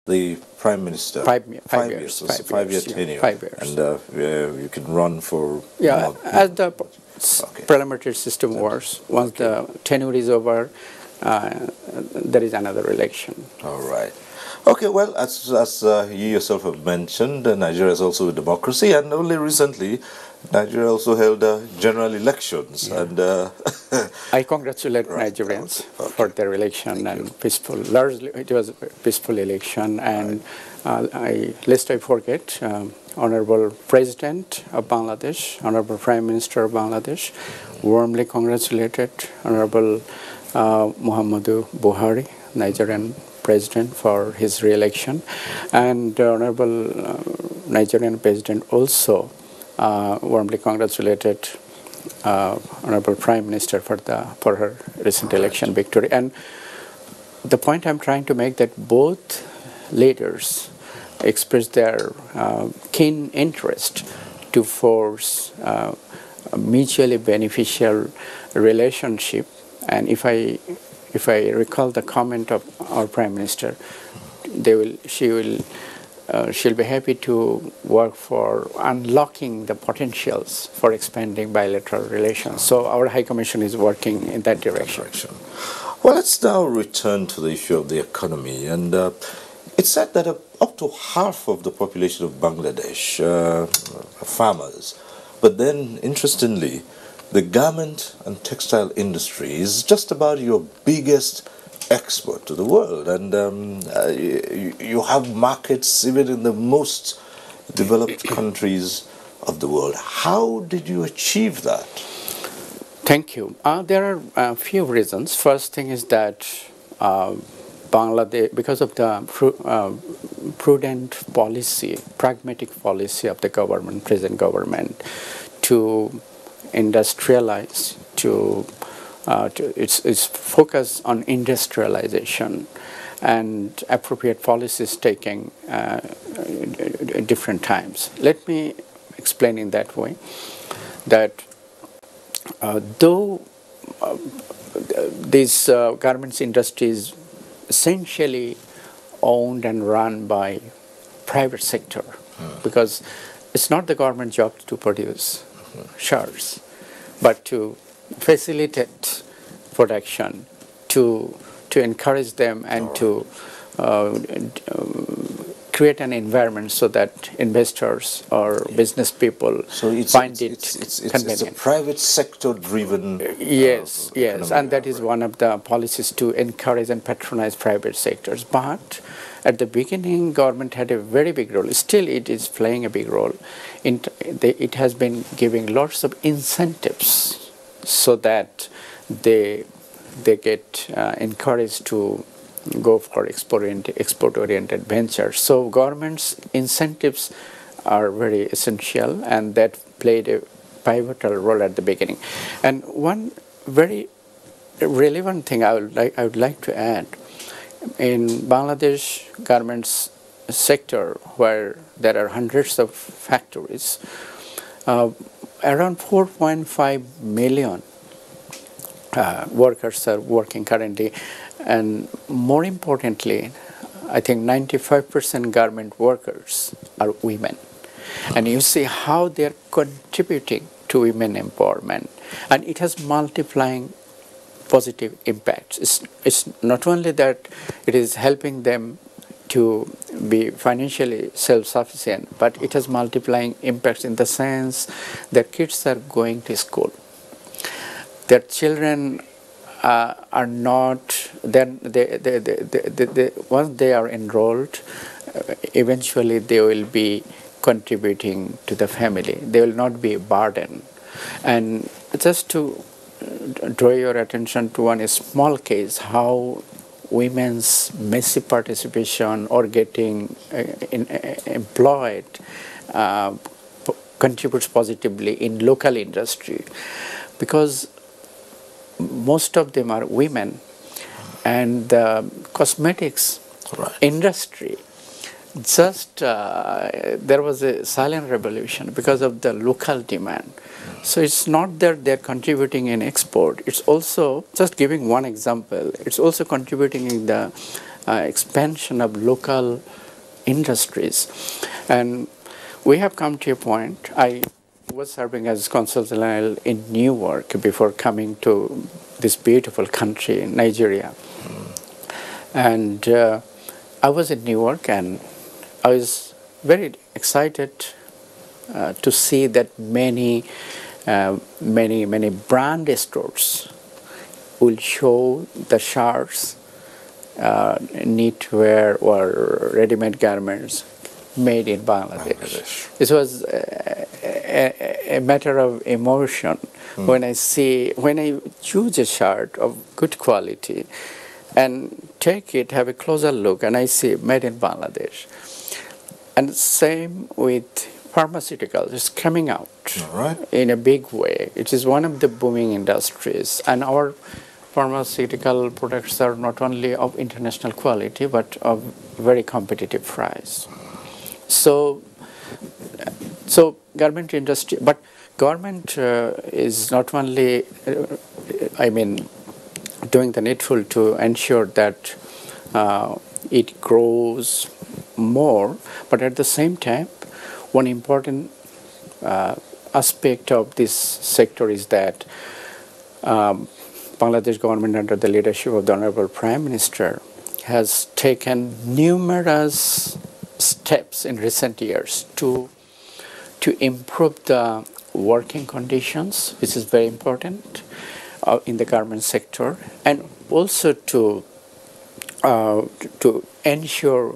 the Prime Minister. 5 years. So it's a 5-year tenure. 5 years. And you can run for Yeah, as the Okay. parliamentary system works, once the tenure is over, there is another election. All right. Okay, well, as you yourself have mentioned, Nigeria is also a democracy, and only recently, Nigeria also held general elections. Yeah. And I congratulate Nigerians for their election and peaceful. Largely, it was a peaceful election, and lest I forget, Honorable President of Bangladesh, Honorable Prime Minister of Bangladesh, warmly congratulated Honorable Muhammadu Buhari, Nigerian President, for his re-election, and Honorable Nigerian President also warmly congratulated Honorable Prime Minister for her recent election victory. And the point I'm trying to make that both leaders expressed their keen interest to force a mutually beneficial relationship. And if I recall the comment of our Prime Minister, she'll be happy to work for unlocking the potentials for expanding bilateral relations. So our High Commission is working in that direction. Well, let's now return to the issue of the economy. And it's said that up to half of the population of Bangladesh are farmers. But then, interestingly, the garment and textile industry is just about your biggest export to the world, and you have markets even in the most developed countries of the world. How did you achieve that? Thank you. There are a few reasons. First thing is that Bangladesh, because of the prudent policy, pragmatic policy of the government, present government, to industrialize, its focus on industrialization and appropriate policies taking at different times. Let me explain in that way that though this garments industry is essentially owned and run by private sector, because it's not the government job to produce shirts, but to facilitate production, to encourage them, and to create an environment so that investors or business people find it convenient. It's a private sector driven. Yes, and that is one of the policies, to encourage and patronize private sectors. But at the beginning, government had a very big role. Still, it is playing a big role. It has been giving lots of incentives so that they get encouraged to go for export-oriented ventures. So government's incentives are very essential, and that played a pivotal role at the beginning. And one very relevant thing I would like to add, in Bangladesh garments sector, where there are hundreds of factories, around 4.5 million workers are working currently, and more importantly, I think 95% garment workers are women. And you see how they are contributing to women empowerment, and it has multiplying positive impacts. It's not only that it is helping them to be financially self-sufficient, but it has multiplying impacts in the sense that kids are going to school. Their children are not, once they are enrolled, eventually they will be contributing to the family. They will not be a burden. And just to draw your attention to one small case, how women's massive participation or getting employed contributes positively in local industry, because most of them are women, and the cosmetics industry, just there was a silent revolution because of the local demand. So it's not that they're contributing in export, it's also, just giving one example, it's also contributing in the expansion of local industries. And we have come to a point. I was serving as consul general in Newark before coming to this beautiful country, Nigeria. And I was in Newark, and I was very excited to see that many brand stores will show the shirts, knitwear or ready-made garments made in Bangladesh. This was a matter of emotion when I choose a shirt of good quality and take it, have a closer look, and I see made in Bangladesh. And same with pharmaceuticals. It's coming out in a big way. It is one of the booming industries, and our pharmaceutical products are not only of international quality but of very competitive price. So garment industry, but government is not only, doing the needful to ensure that it grows more, but at the same time, one important aspect of this sector is that Bangladesh government, under the leadership of the Honorable Prime Minister, has taken numerous steps in recent years to improve the working conditions, which is very important in the garment sector, and also to ensure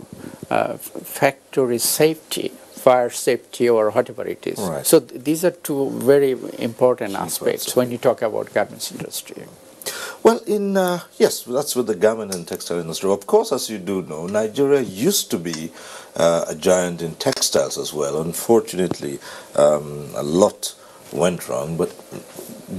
factory safety, fire safety, or whatever it is. Right. So these are two very important aspects when you talk about garments industry. Well, yes, that's with the garment and textile industry. Of course, as you do know, Nigeria used to be a giant in textiles as well. Unfortunately, a lot went wrong, but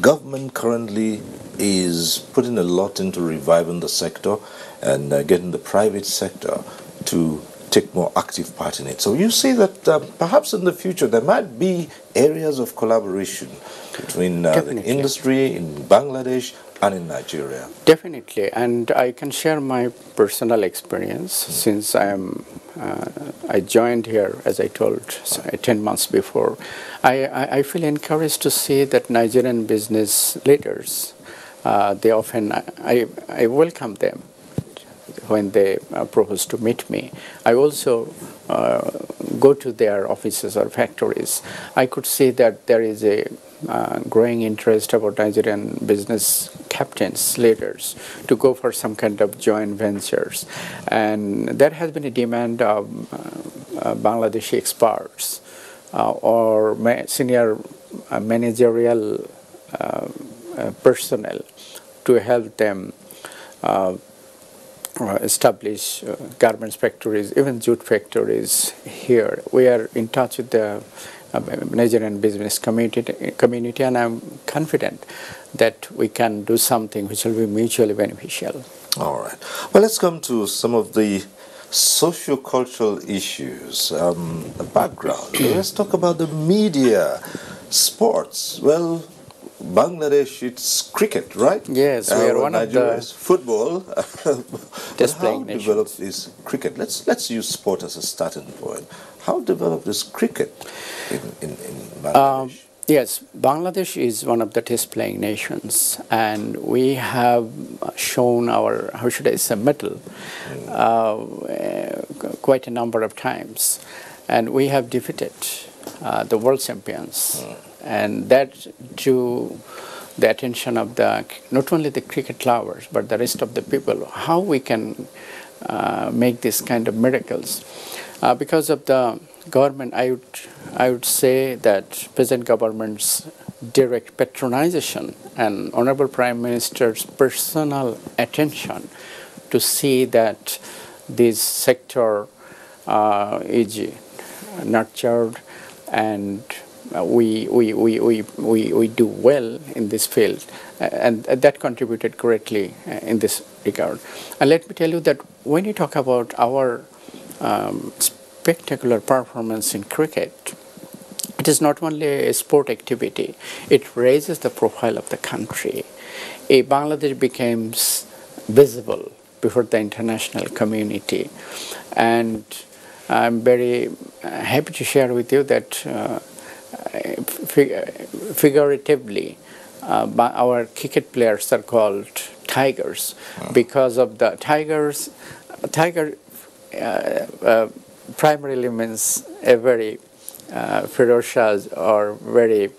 government currently is putting a lot into reviving the sector and getting the private sector to take more active part in it. So you see that perhaps in the future there might be areas of collaboration between the industry in Bangladesh and in Nigeria. Definitely, and I can share my personal experience since I joined here, as I told, 10 months before. I feel encouraged to see that Nigerian business leaders, they often, I welcome them when they propose to meet me. I also go to their offices or factories. I could see that there is a growing interest about Nigerian business captains, leaders, to go for some kind of joint ventures. And there has been a demand of Bangladeshi experts or senior managerial personnel to help them establish garments factories, even jute factories here. We are in touch with the Nigerian business community, and I'm confident that we can do something which will be mutually beneficial. All right. Well, let's come to some of the socio-cultural issues, the background. Let's talk about the media, sports. Well, Bangladesh, it's cricket, right? Yes, we are one Nigeria of the football. displaying How nations. developed is cricket? Let's use sport as a starting point. How developed is cricket in Bangladesh? Yes, Bangladesh is one of the displaying nations, and we have shown our, how should I say, mettle quite a number of times, and we have defeated the world champions, and that drew the attention of not only the cricket lovers but the rest of the people. How we can make this kind of miracles because of the government. I would say that present government's direct patronization and Honorable Prime Minister's personal attention to see that this sector is nurtured and we do well in this field, and that contributed greatly in this regard. And let me tell you that when you talk about our spectacular performance in cricket, it is not only a sport activity, it raises the profile of the country. Bangladesh becomes visible before the international community. And I'm very happy to share with you that figuratively, our cricket players are called tigers because of the tigers. Tiger primarily means a very ferocious or very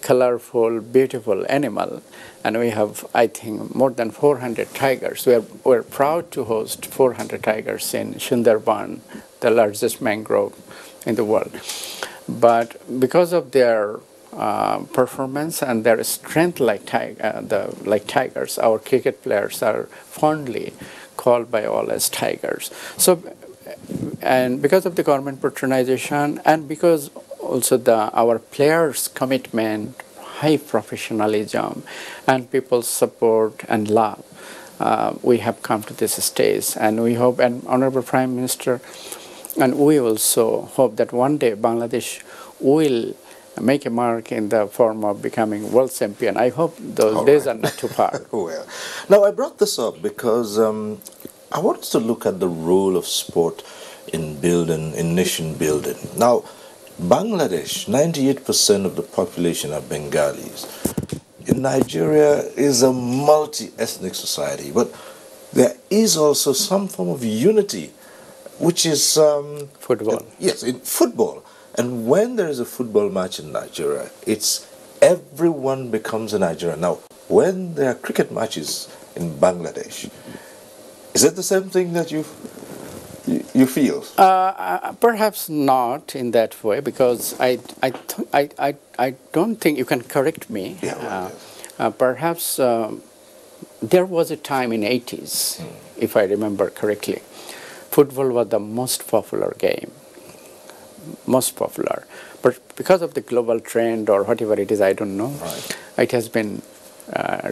colorful, beautiful animal. And we have, I think, more than 400 tigers. We're proud to host 400 tigers in Sundarban, the largest mangrove in the world. But because of their performance and their strength like tigers, our cricket players are fondly called by all as tigers. So, and because of the government patronization and because also our players' commitment, high professionalism, and people's support and love, we have come to this stage. And we hope, and Honorable Prime Minister, and we also hope that one day Bangladesh will make a mark in the form of becoming world champion. I hope those days are not too far. Well, now I brought this up because I wanted to look at the role of sport in building, in nation building. Now, Bangladesh, 98% of the population are Bengalis. In Nigeria is a multi-ethnic society, but there is also some form of unity, which is football. Yes, in football. And when there is a football match in Nigeria, it's everyone becomes a Nigerian. Now, when there are cricket matches in Bangladesh, is it the same thing that you feel? Perhaps not in that way, because I don't think, you can correct me. Yeah, perhaps there was a time in 80s, if I remember correctly, football was the most popular game. Most popular, but because of the global trend or whatever it is, I don't know, it has been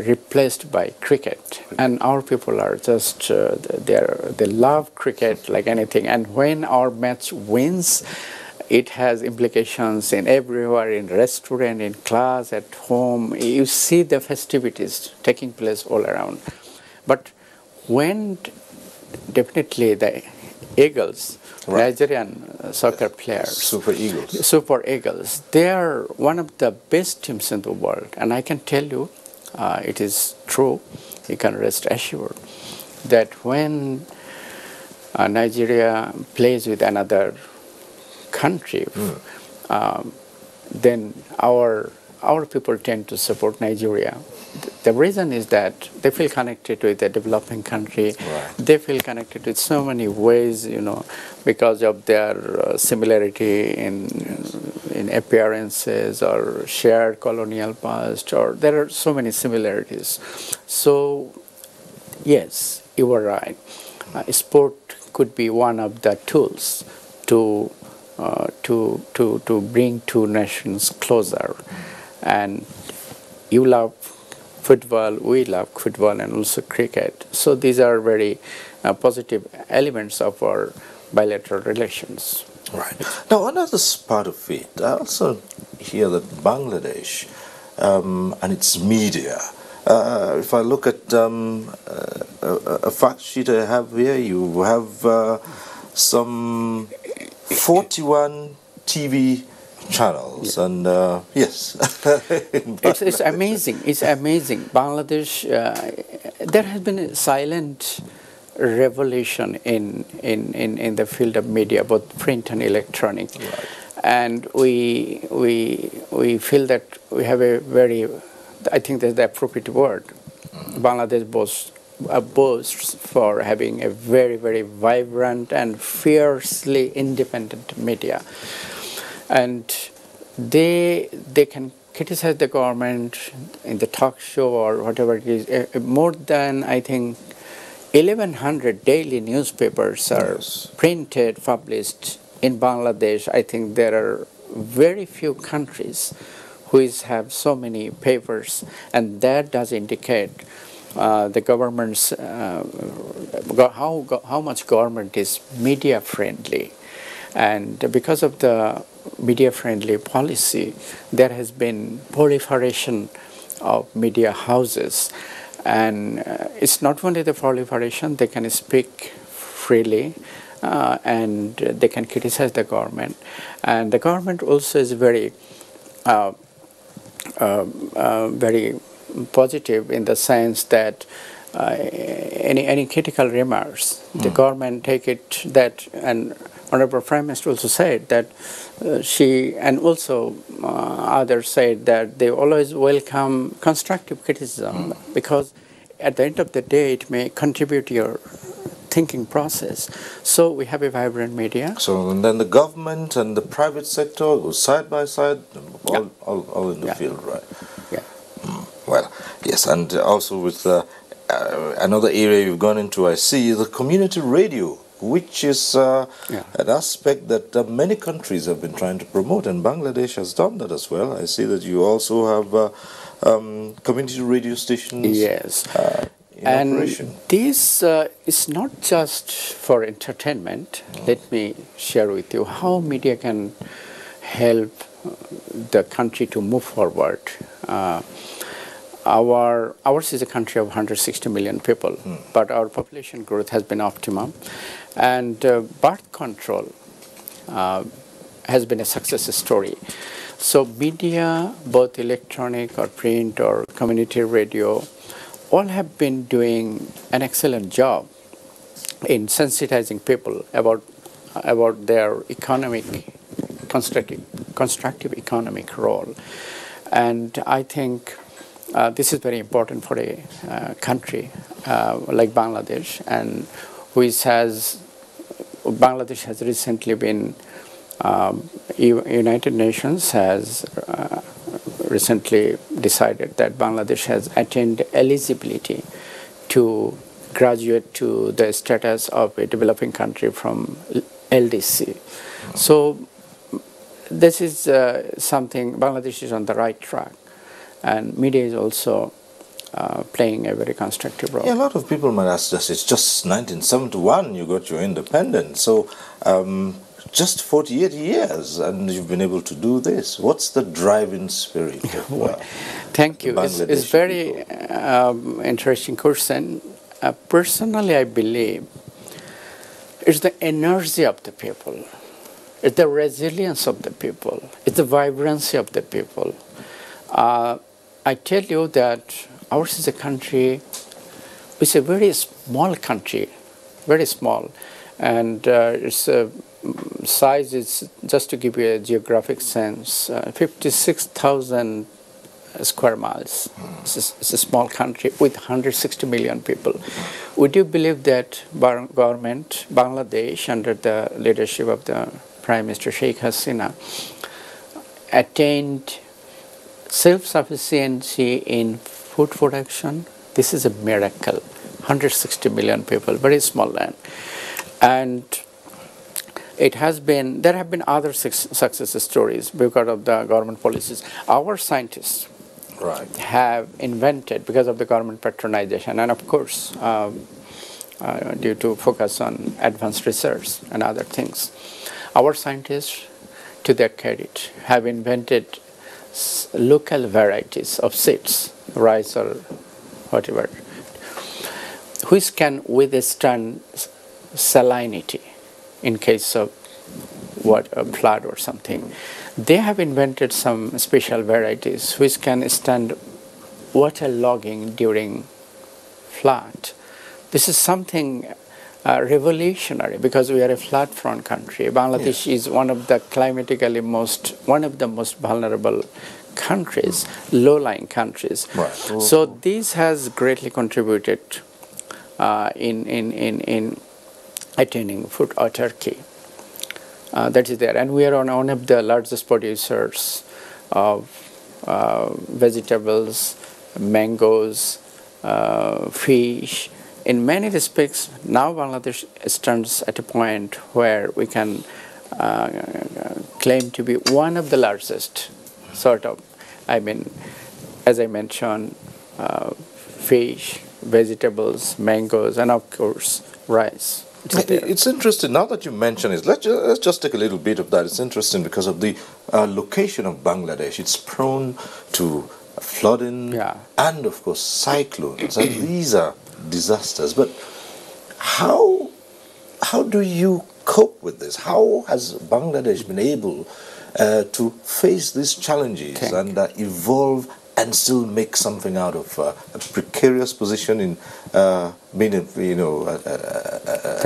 replaced by cricket, and our people are just they love cricket like anything. And when our match wins, it has implications in everywhere, in restaurant, in class, at home. You see the festivities taking place all around. But when definitely the Eagles, Nigerian soccer players, Super Eagles, they are one of the best teams in the world. And I can tell you, it is true, you can rest assured, that when Nigeria plays with another country, then our people tend to support Nigeria. The reason is that they feel connected with a developing country. They feel connected with so many ways, because of their similarity in appearances or shared colonial past, or there are so many similarities. So, yes, you were right. Sport could be one of the tools to bring two nations closer. And you love football, we love football, and also cricket. So these are very positive elements of our bilateral relations. Right. Now, another part of it, I also hear that Bangladesh and its media, if I look at a fact sheet I have here, you have some 41 TV channels, and yes, it's amazing. It's amazing. Bangladesh, there has been a silent revolution in the field of media, both print and electronic, and we feel that we have a very, I think that's the appropriate word. Bangladesh boasts for having a very, very vibrant and fiercely independent media. And they can criticize the government in the talk show or whatever it is. More than, I think, 1,100 daily newspapers are printed, published in Bangladesh. I think there are very few countries which have so many papers, and that does indicate the government's how much government is media friendly. And because of the media-friendly policy, there has been proliferation of media houses. And it's not only the proliferation, they can speak freely and they can criticize the government. And the government also is very very positive in the sense that any critical remarks, the government take it that, and Honorable Prime Minister also said that she, and also others said that they always welcome constructive criticism because at the end of the day it may contribute to your thinking process. So we have a vibrant media. So and then the government and the private sector go side by side, all in the field, right? Yeah. Well, yes, and also with another area you've gone into, I see, the community radio, which is an aspect that many countries have been trying to promote, and Bangladesh has done that as well. I see that you also have community radio stations. Yes. And operation. This is not just for entertainment. Let me share with you how media can help the country to move forward. Ours is a country of 160 million people, but our population growth has been optimum. And birth control has been a success story. So media, both electronic or print or community radio, all have been doing an excellent job in sensitizing people about their constructive economic role. And I think this is very important for a country like Bangladesh, and Bangladesh has recently been, United Nations has recently decided that Bangladesh has attained eligibility to graduate to the status of a developing country from LDC. So this is something, Bangladesh is on the right track, and media is also playing a very constructive role. Yeah, a lot of people might ask us, it's just 1971 you got your independence, so just 48 years and you've been able to do this. What's the driving spirit of Thank you. It's very interesting question. Personally, I believe it's the energy of the people. It's the resilience of the people. It's the vibrancy of the people. I tell you that ours is a country, it's a very small country, very small. And its size is, just to give you a geographic sense, 56,000 square miles. It's a small country with 160 million people. Would you believe that government, Bangladesh, under the leadership of the Prime Minister Sheikh Hasina, attained self-sufficiency in food production? This is a miracle. 160 million people, very small land. And it has been, there have been other success stories because of the government policies. Our scientists have invented, because of the government patronization, and of course, due to focus on advanced research and other things, our scientists, to their credit, have invented local varieties of seeds, rice or whatever, which can withstand salinity in case of a flood or something. They have invented some special varieties which can stand water logging during flood. This is something revolutionary because we are a flat front country. Bangladesh is one of the climatically one of the most vulnerable countries, low-lying countries. Right. So this has greatly contributed in attaining food autarky. That is there, and we are one of the largest producers of vegetables, mangoes, fish. In many respects, now Bangladesh stands at a point where we can claim to be one of the largest, sort of. I mean, as I mentioned, fish, vegetables, mangoes, and of course, rice. It's interesting, now that you mention it, let's just take a little bit of that. It's interesting because of the location of Bangladesh. It's prone to flooding, Yeah. and of course cyclones. And these are disasters. But how do you cope with this? How has Bangladesh been able to face these challenges and evolve and still make something out of a precarious position in being a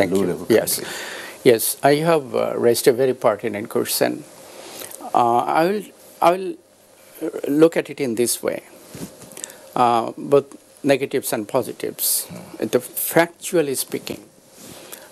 low-level country? Yes, I have raised a very pertinent question. I will look at it in this way, both negatives and positives. Factually speaking,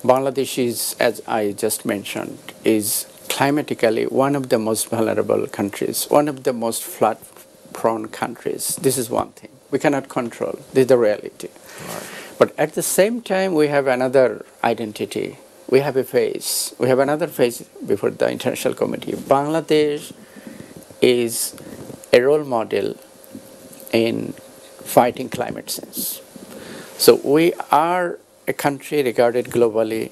Bangladesh is, as I just mentioned, is climatically one of the most vulnerable countries, one of the most flood-prone countries. This is one thing we cannot control. This is the reality. Right. But at the same time, we have another identity. We have a face. We have another face before the international community. Bangladesh is a role model in fighting climate change. So we are a country regarded globally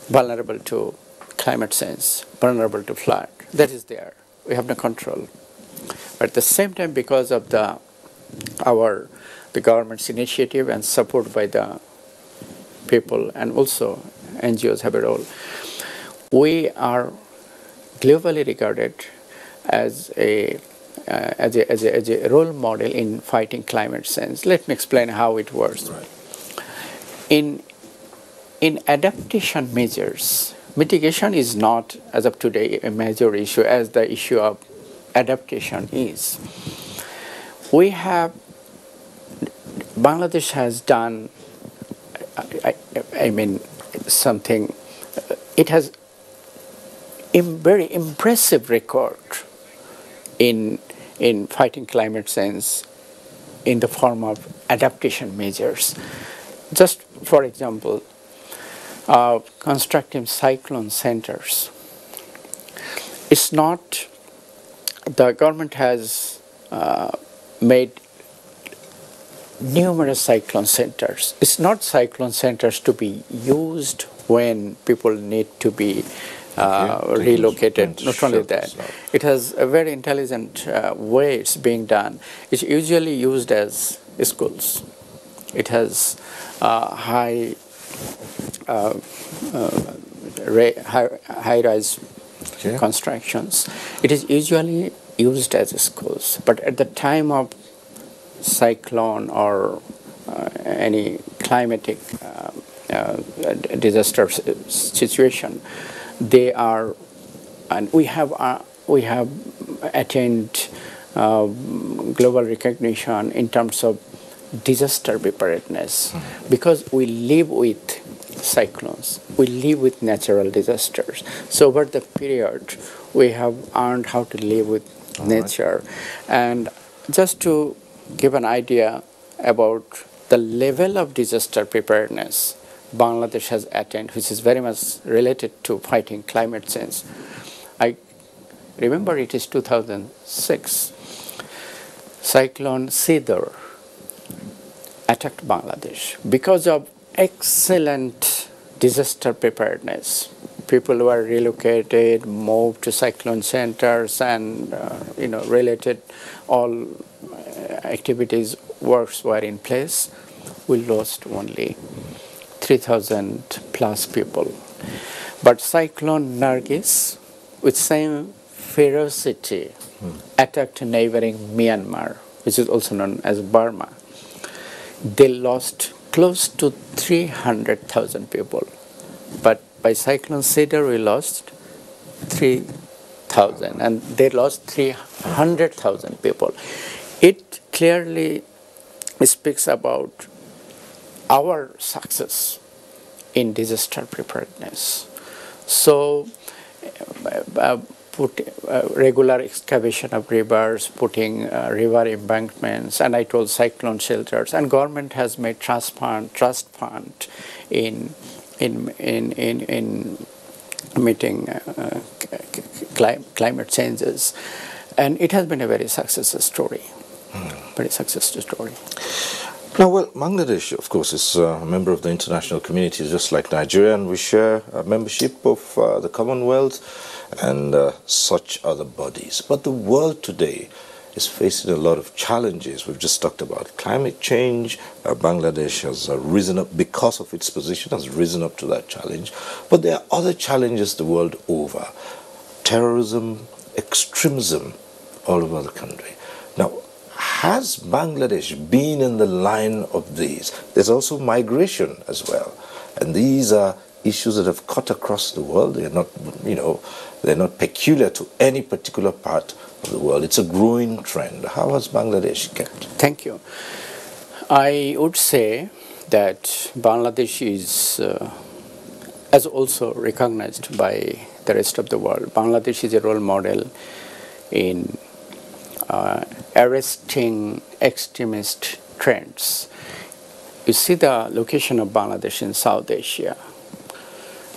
vulnerable to climate change, vulnerable to flood. That is there. We have no control. But at the same time, because of the government's initiative and support by the people, and also NGOs have a role, we are globally regarded as a role model in fighting climate change. Let me explain how it works. Right. In adaptation measures, mitigation is not, as of today, a major issue as the issue of adaptation is. Bangladesh has done, something, it has a very impressive record in fighting climate change in the form of adaptation measures. Just for example, constructing cyclone centers. It's not, the government has made numerous cyclone centers. It's not cyclone centers to be used when people need to be relocated. Not only that, it has a very intelligent way it's being done. It's usually used as schools. It has high-rise constructions. It is usually used as schools, but at the time of cyclone or any climatic disaster situation, they are, and we have attained global recognition in terms of disaster preparedness, because we live with cyclones, we live with natural disasters. So over the period, we have learned how to live with nature. And just to give an idea about the level of disaster preparedness Bangladesh has attained, which is very much related to fighting climate change. I remember it is 2006. Cyclone Sidr attacked Bangladesh. Because of excellent disaster preparedness, people were relocated, moved to cyclone centers, and related all activities, works were in place. We lost only 3,000 plus people. But Cyclone Nargis, with same ferocity, attacked neighboring Myanmar, which is also known as Burma. They lost close to 300,000 people. But by Cyclone Sidr, we lost 3,000, and they lost 300,000 people. It clearly speaks about our success in disaster preparedness. So, regular excavation of rivers, putting river embankments, and I told cyclone shelters. And government has made trust fund in meeting climate changes, and it has been a very successful story. Very successful story. Now, well, Bangladesh, of course, is a member of the international community, just like Nigeria, and we share a membership of the Commonwealth and such other bodies. But the world today is facing a lot of challenges. We've just talked about climate change. Bangladesh has risen up, because of its position, has risen up to that challenge. But there are other challenges the world over. Terrorism, extremism all over the country. Now, has Bangladesh been in the line of these? There's also migration as well. And these are issues that have cut across the world. They're not, they're not peculiar to any particular part of the world. It's a growing trend. How has Bangladesh kept? Thank you. I would say that Bangladesh is, as also recognized by the rest of the world, Bangladesh is a role model in arresting extremist trends. You see the location of Bangladesh in South Asia,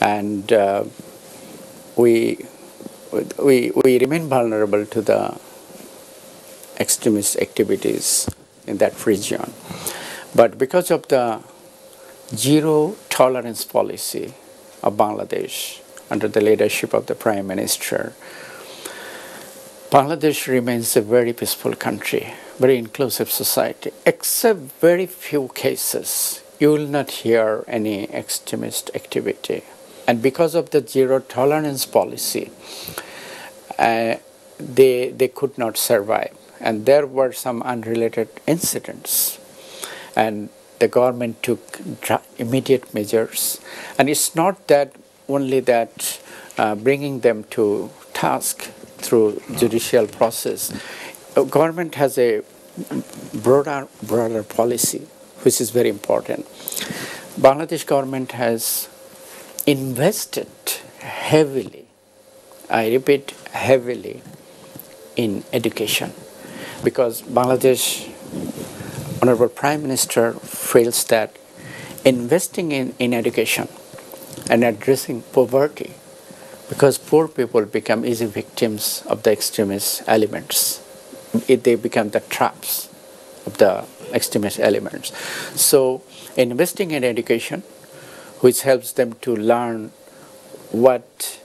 and we remain vulnerable to the extremist activities in that region. But because of the zero tolerance policy of Bangladesh under the leadership of the Prime Minister, Bangladesh remains a very peaceful country, very inclusive society. Except very few cases, you will not hear any extremist activity. And because of the zero tolerance policy, they could not survive. And there were some unrelated incidents. And the government took immediate measures. And it's not that only that bringing them to task through judicial process. Government has a broader policy, which is very important. Bangladesh government has invested heavily, I repeat, heavily in education, because Bangladesh Honorable Prime Minister feels that investing in education and addressing poverty, because poor people become easy victims of the extremist elements. They become the traps of the extremist elements. So investing in education, which helps them to learn what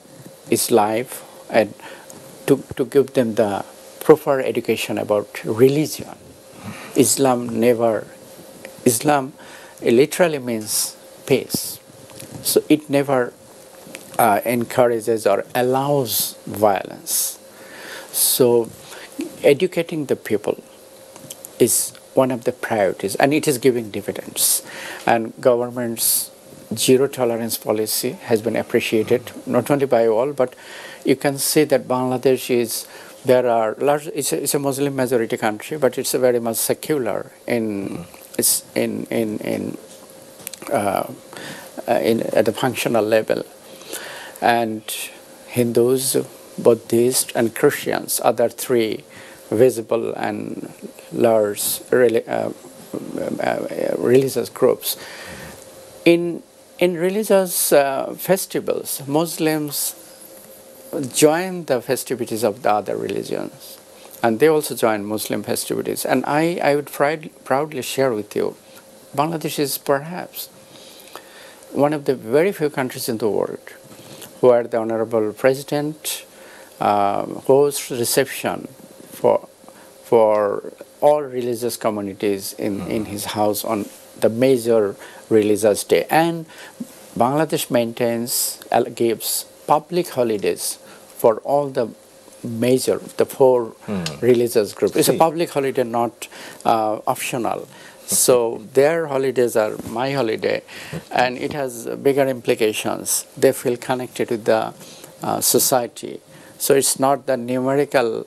is life and to give them the proper education about religion. Islam literally means peace. So it never encourages or allows violence. So educating the people is one of the priorities, and it is giving dividends. And government's zero tolerance policy has been appreciated not only by all, but you can see that Bangladesh is, there are large, it's a Muslim majority country, but it's a very much secular at the functional level. And Hindus, Buddhists, and Christians are the three visible and large religious groups. In religious festivals, Muslims join the festivities of the other religions, and they also join Muslim festivities. And I would proudly share with you, Bangladesh is perhaps one of the very few countries in the world where the Honorable President hosts reception for all religious communities in his house on the major religious day. And Bangladesh gives public holidays for all the four religious groups. It's a public holiday, not optional. So their holidays are my holiday, and it has bigger implications. They feel connected with the society. So it's not the numerical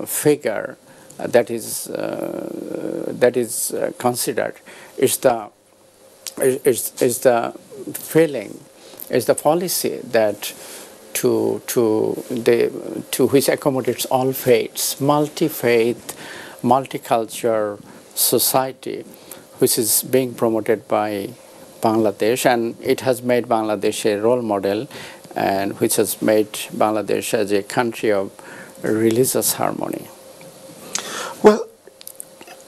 figure that is considered. It's the feeling, it's the policy that to which accommodates all faiths, multi-faith, multicultural society, which is being promoted by Bangladesh, and it has made Bangladesh a role model, and which has made Bangladesh as a country of religious harmony. Well,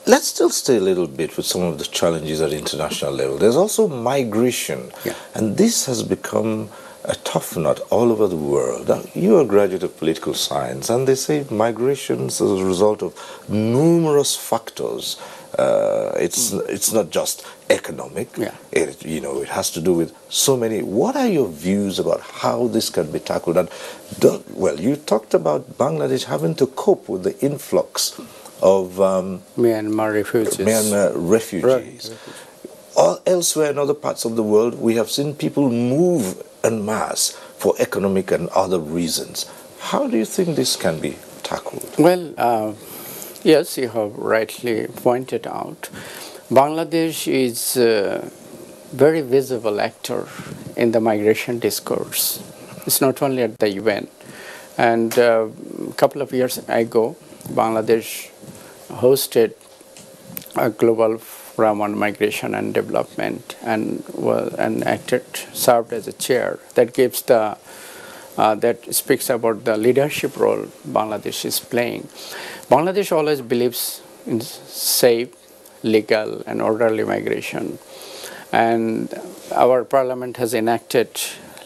let's still stay a little bit with some of the challenges at the international level. There's also migration, and this has become a tough nut all over the world. Now, you're a graduate of political science, and they say migrations as a result of numerous factors. It's not just economic. Yeah. It has to do with so many. What are your views about how this can be tackled? And well, you talked about Bangladesh having to cope with the influx of Myanmar refugees. Right. Elsewhere in other parts of the world, we have seen people move en masse for economic and other reasons. How do you think this can be tackled? Well, yes, you have rightly pointed out. Bangladesh is a very visible actor in the migration discourse. It's not only at the UN. And a couple of years ago, Bangladesh hosted a global forum on migration and development, and served as a chair. That gives that speaks about the leadership role Bangladesh is playing. Bangladesh always believes in safe, legal, and orderly migration, and our parliament has enacted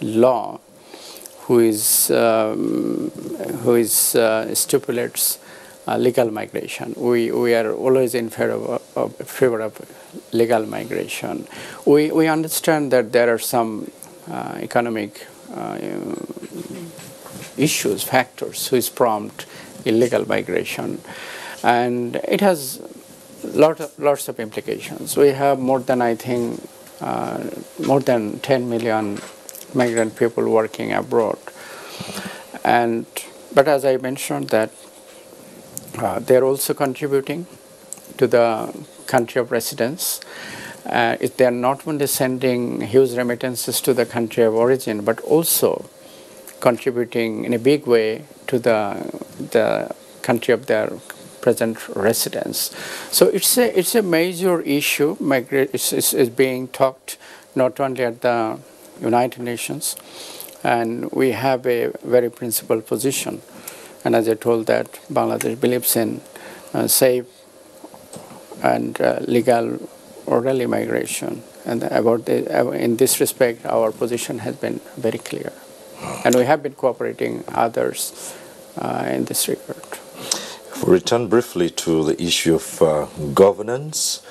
law stipulates legal migration. We are always in favor of legal migration. We understand that there are some economic issues, factors which prompt illegal migration, and it has lots of implications. We have more than 10 million migrant people working abroad, but as I mentioned that they are also contributing to the country of residence. They are not only sending huge remittances to the country of origin, but also contributing in a big way to the country of their present residence. So it's a major issue. It's being talked not only at the United Nations, and we have a very principled position. And as I told that, Bangladesh believes in safe and legal orderly migration. And in this respect, our position has been very clear. And we have been cooperating others in this regard. If we return briefly to the issue of governance,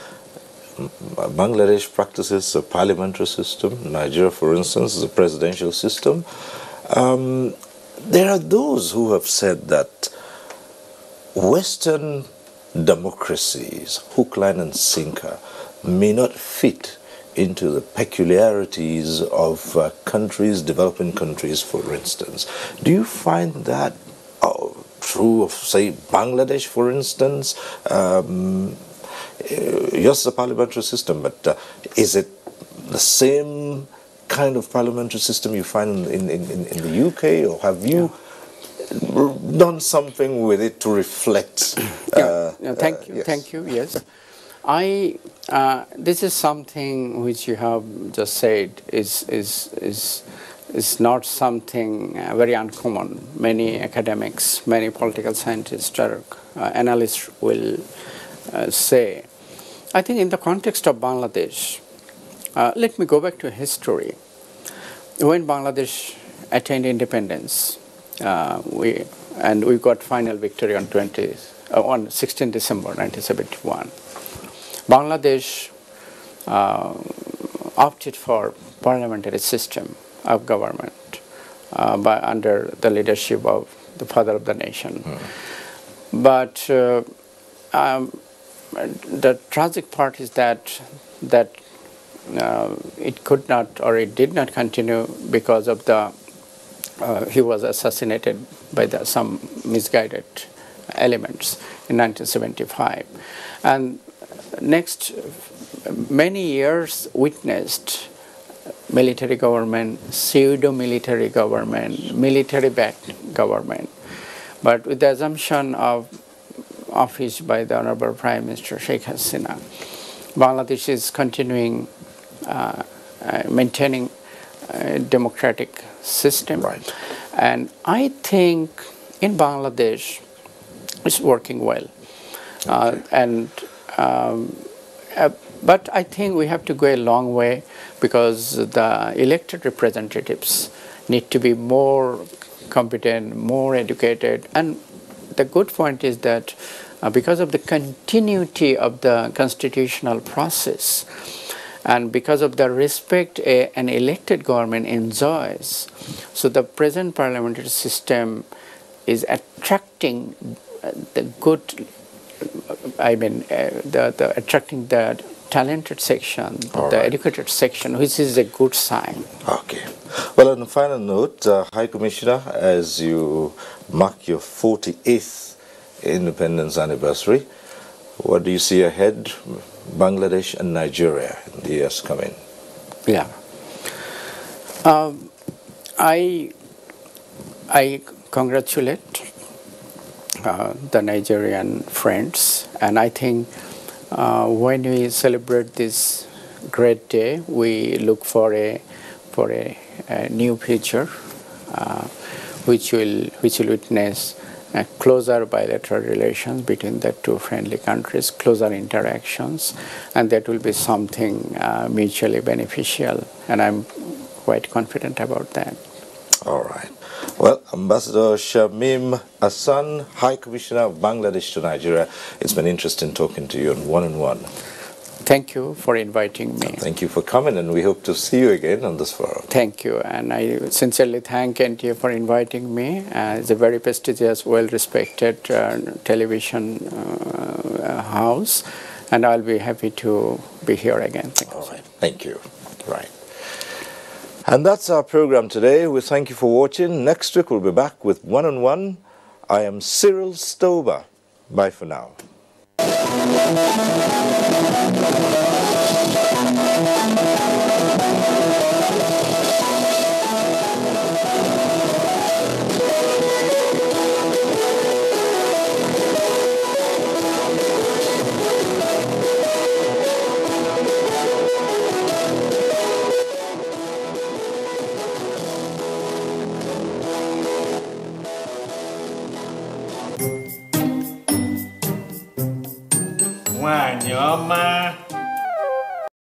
Bangladesh practices a parliamentary system. Nigeria, for instance, is a presidential system. There are those who have said that Western democracies, hook, line, and sinker, may not fit into the peculiarities of developing countries, for instance. Do you find that true of, say, Bangladesh, for instance? Yes, the parliamentary system, but is it the same kind of parliamentary system you find in the UK, or have you done something with it to reflect? Thank you. Yes, this is something which you have just said is not something very uncommon. Many academics, many political scientists, or analysts will say. I think in the context of Bangladesh, let me go back to history. When Bangladesh attained independence, we got final victory on 16 December 1971. Bangladesh opted for parliamentary system of government under the leadership of the father of the nation. But the tragic part is that it could not, or it did not continue because of he was assassinated by some misguided elements in 1975. And next many years witnessed military government, pseudo-military government, military-backed government. But with the assumption of office by the Honorable Prime Minister Sheikh Hasina, Bangladesh is continuing maintaining a democratic system. Right. And I think in Bangladesh it's working well. But I think we have to go a long way, because the elected representatives need to be more competent, more educated. And the good point is that because of the continuity of the constitutional process and because of the respect an elected government enjoys, so the present parliamentary system is attracting the good, attracting the talented section, the educated section, which is a good sign. Okay. Well, on a final note, High Commissioner, as you mark your 48th independence anniversary, what do you see ahead, Bangladesh and Nigeria, in the years coming? Yeah. I congratulate the Nigerian friends, and I think when we celebrate this great day, we look for a new future, which will witness closer bilateral relations between the two friendly countries, closer interactions, and that will be something mutually beneficial. And I'm quite confident about that. All right. Well, Ambassador Shamim Hassan, High Commissioner of Bangladesh to Nigeria, it's been interesting talking to you on One-on-One. Thank you for inviting me. Thank you for coming, and we hope to see you again on this forum. Thank you, and I sincerely thank NTA for inviting me. It's a very prestigious, well-respected television house, and I'll be happy to be here again. All right. Thank you. Right. And that's our program today. We thank you for watching. Next week we'll be back with One-on-One. I am Cyril Stover. Bye for now. Nwanyị ọma